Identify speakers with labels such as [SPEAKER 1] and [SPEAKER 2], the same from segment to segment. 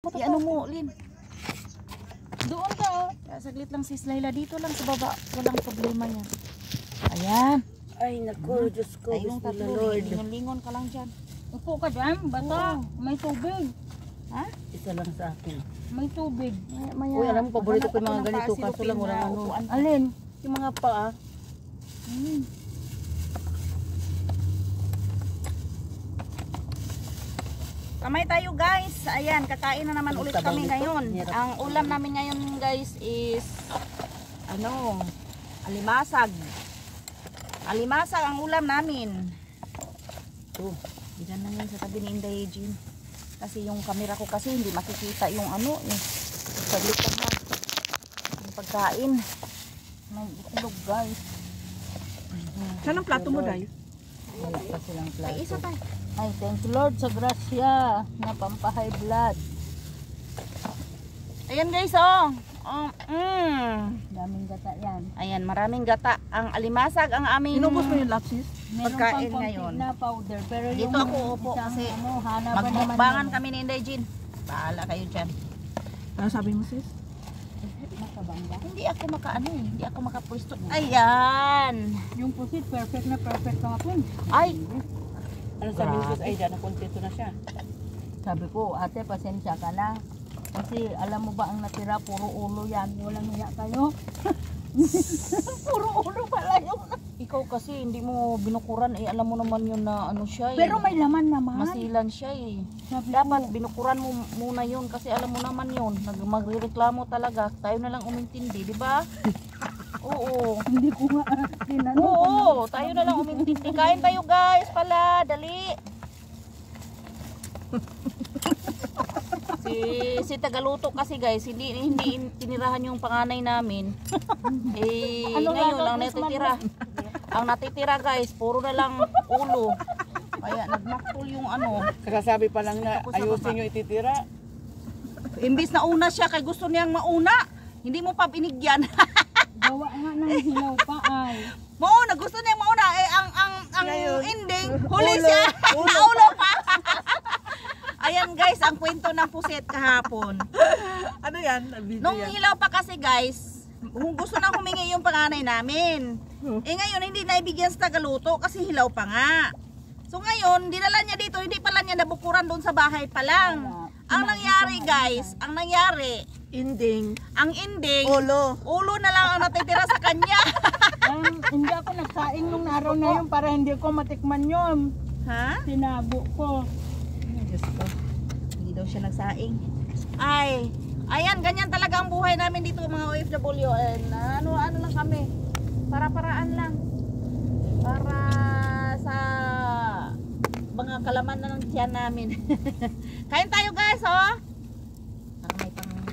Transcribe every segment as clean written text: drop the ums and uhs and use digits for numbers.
[SPEAKER 1] Ano mo, Lin? Doon ka, oh. Saglit lang sis Layla. Dito lang sa baba. Walang problema yan. Ayan.
[SPEAKER 2] Ay, naku, Diyos ko.
[SPEAKER 1] Tayong tatlo.
[SPEAKER 2] Lord.
[SPEAKER 1] Lingon-lingon ka lang dyan.
[SPEAKER 3] Upo ka dyan, bata. May tubig.
[SPEAKER 1] Ha?
[SPEAKER 2] Isa lang sa akin.
[SPEAKER 3] May tubig.
[SPEAKER 1] Maya,
[SPEAKER 2] Uy, alam mo, paborito ko yung mga
[SPEAKER 1] hanap ako ng
[SPEAKER 2] ganito. Kaso
[SPEAKER 1] pasilupin
[SPEAKER 2] lang wala
[SPEAKER 1] na
[SPEAKER 2] ano.
[SPEAKER 1] upuan.
[SPEAKER 3] Alin?
[SPEAKER 2] Yung mga paa.
[SPEAKER 1] Kamay tayo guys. Ayan, kakain na naman ulit kami ngayon. Ang ulam namin ngayon guys is alimasag. Alimasag ang ulam namin. Ito, diyan lang yan sa tabi ni Inday Jean. Kasi yung camera ko kasi hindi makikita yung saglit lang ha. Yung pagkain. May itlog guys.
[SPEAKER 3] Saan ang plato mo, Day?
[SPEAKER 2] Wala pa silang plato.
[SPEAKER 1] Ay, isa tayo.
[SPEAKER 3] Ay, thank you Lord sa grasya na pampahay blood.
[SPEAKER 1] Ayan guys, oh.
[SPEAKER 3] Daming gata yan.
[SPEAKER 1] Ayan, maraming gata. Ang alimasag ang aming
[SPEAKER 3] Inubos mo yung lapsis?
[SPEAKER 1] Pagkain
[SPEAKER 3] Meron pang konti
[SPEAKER 1] ngayon.
[SPEAKER 3] na powder. Pero
[SPEAKER 1] Dito
[SPEAKER 3] yung
[SPEAKER 1] ako upo
[SPEAKER 3] isang,
[SPEAKER 1] kasi
[SPEAKER 3] hanapan
[SPEAKER 1] magmukbangan
[SPEAKER 3] naman
[SPEAKER 1] kami ni Inday Jean. Bahala kayo dyan.
[SPEAKER 4] Ano sabi mo sis?
[SPEAKER 3] Nakabangga.
[SPEAKER 1] Hindi ako hindi ako makapwesto. Ayan.
[SPEAKER 3] Yung pusit, perfect na perfect ang apon.
[SPEAKER 1] Ay,
[SPEAKER 2] Ano sabi ni Sus Aida? Nakontento na siya.
[SPEAKER 3] Sabi ko, ate, pasensya ka na. Kasi alam mo ba ang natira, puro ulo yan. Walang hiya kayo. Puro ulo pala yun.
[SPEAKER 1] ikaw kasi hindi mo binukuran alam mo naman yun na siya eh.
[SPEAKER 3] Pero may laman naman.
[SPEAKER 1] Masilan siya eh.
[SPEAKER 3] Sabi
[SPEAKER 1] Dapat
[SPEAKER 3] ko,
[SPEAKER 1] binukuran mo muna yun kasi alam mo naman yun. Magrereklamo talaga. Tayo na lang umintindi, di ba? Oo.
[SPEAKER 3] hindi ko nga tinanong.
[SPEAKER 1] Oo, tayo na lang umintindi. Kain tayo guys pala, dali. Si Tagaluto kasi guys, hindi tinirahan yung panganay namin. Ngayon lang natitira. Ang natitira guys, puro na lang ulo. Kaya nagmaktul yung
[SPEAKER 2] Kasasabi pa lang na ayusin yung ititira.
[SPEAKER 1] Imbis na una siya, kay gusto niyang mauna. Hindi mo pa binigyan.
[SPEAKER 3] Gawa nga ng hilaw pa ay.
[SPEAKER 1] Mauna, gusto niyang mauna. Ang ending, huli siya. Ulo pa. Ayan guys, ang kwento ng puset kahapon.
[SPEAKER 4] Ano yan?
[SPEAKER 1] Nung hilaw pa kasi guys, gusto na humingi yung panganay namin. Ngayon hindi naibigyan sa Tagaluto kasi hilaw pa nga. So ngayon, dinala niya dito, hindi pala niya nabukuran doon sa bahay pa lang. Ang nangyari guys, ang ending, ulo na lang ang natitira sa kanya.
[SPEAKER 3] Hindi ako nagsaing nung araw na yun para hindi ko matikman yun.
[SPEAKER 1] Ha?
[SPEAKER 3] Tinabo ko.
[SPEAKER 1] Diyos ko, hindi daw siya nagsaing. Ayan, ganyan talaga ang buhay namin dito mga OFW. Ano lang kami, para-paraan lang. Para sa mga kalaman na ng tiyan namin. Kain tayo guys, oh.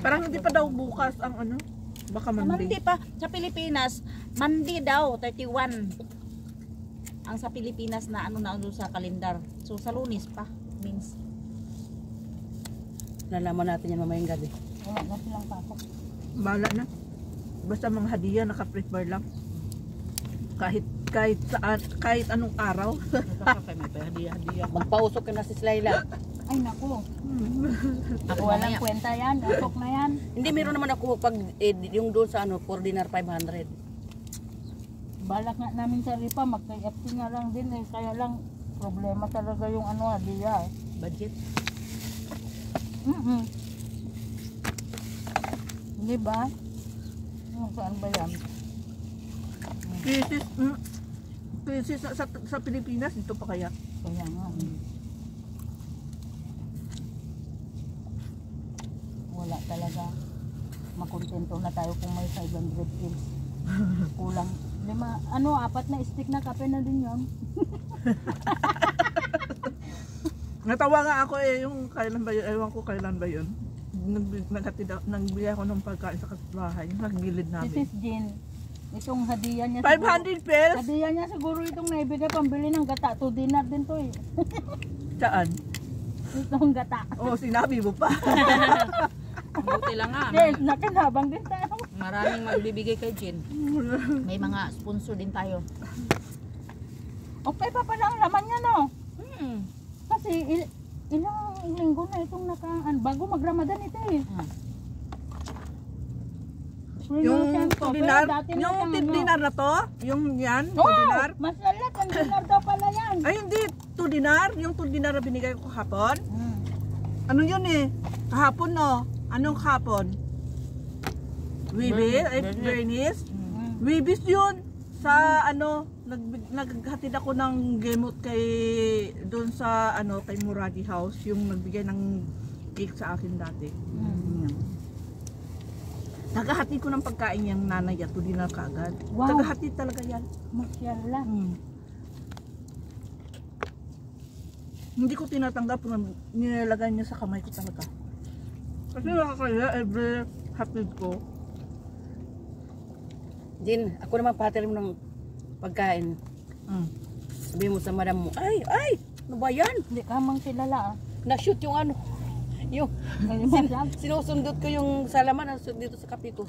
[SPEAKER 4] Parang hindi pa daw bukas ang baka Monday.
[SPEAKER 1] Mandi pa. Sa Pilipinas, Mandi daw, 31. Ang sa Pilipinas na na sa kalendar. So sa Lunes pa, means.
[SPEAKER 2] Nalaman natin yan mamayang gabi.
[SPEAKER 3] Wala na silang pasok.
[SPEAKER 4] Bala na. Basta mga hadiah naka-prepare lang. Kahit saan, kahit anong araw.
[SPEAKER 2] Magpausok ka na si Laila.
[SPEAKER 3] Ay naku,
[SPEAKER 1] Ako
[SPEAKER 3] walang kwenta yan. Usok na yan.
[SPEAKER 2] Hindi, meron naman ako pag yung doon sa for dinner 500.
[SPEAKER 3] Balak nga namin sa Ripa, mag-KFC nga lang din eh. Kaya lang, problema talaga yung hadiah eh.
[SPEAKER 1] Budget.
[SPEAKER 3] Hindi ba? Yung saan ba yan?
[SPEAKER 4] Princess sa Pilipinas, dito pa kaya?
[SPEAKER 3] Kaya nga. Wala talaga. Makontento na tayo kung may 500 kills. Kulang. 4 na stick na kape na din yun.
[SPEAKER 4] Natawa nga ako yung kailan ba yun, ewan ko kailan ba yun. Nagbigay ako ng pagkain sa bahay, naggilid
[SPEAKER 3] Si
[SPEAKER 4] namin.
[SPEAKER 3] Sis Jean, itong hadiah niya
[SPEAKER 4] 500 pesos?
[SPEAKER 3] Hadiah niya siguro itong naibigay pambili ng gata. 2 dinar din to eh.
[SPEAKER 4] Saan?
[SPEAKER 3] Itong gata.
[SPEAKER 4] Oh, sinabi mo pa.
[SPEAKER 1] Buti lang nga.
[SPEAKER 3] Yes, nakinabang din tayo.
[SPEAKER 1] Maraming magbibigay kay Jen. May mga sponsor din tayo.
[SPEAKER 3] Okay pa pala ang laman niya no. Kasi Ilang linggo na itong bago mag-Ramadan ito eh.
[SPEAKER 4] Yung dinar, yung dinar na to, yung yan, dinar.
[SPEAKER 3] Mas lalat, ang dinar daw pala yan.
[SPEAKER 4] Ay hindi, dinar, yung dinar na binigay ko kahapon. Ano yun eh? Kahapon no? Anong kahapon? Wibis? Bernice? Wibis yun. Sa ano, naghatid ako ng gemot kay doon sa ano, kay Muradi House, yung nagbigay ng cake sa akin dati. Naghahatid ko ng pagkain yung nanay at dinar kaagad.
[SPEAKER 3] Wow.
[SPEAKER 4] Naghahatid talaga yan.
[SPEAKER 3] Masyallah.
[SPEAKER 4] Hindi ko tinatanggap kung nilalagay niya sa kamay ko talaga. Kasi nakakaya every hatid ko.
[SPEAKER 2] Din, ako naman patili mo ng pagkain. Sabi mo sa madam mo, ay, ano ba yan?
[SPEAKER 3] Hindi ka mang kilala ah.
[SPEAKER 2] Na-shoot yung ano, yung
[SPEAKER 3] Ngayon ba siya?
[SPEAKER 2] sinusundot ko yung salaman dito sa kape ko.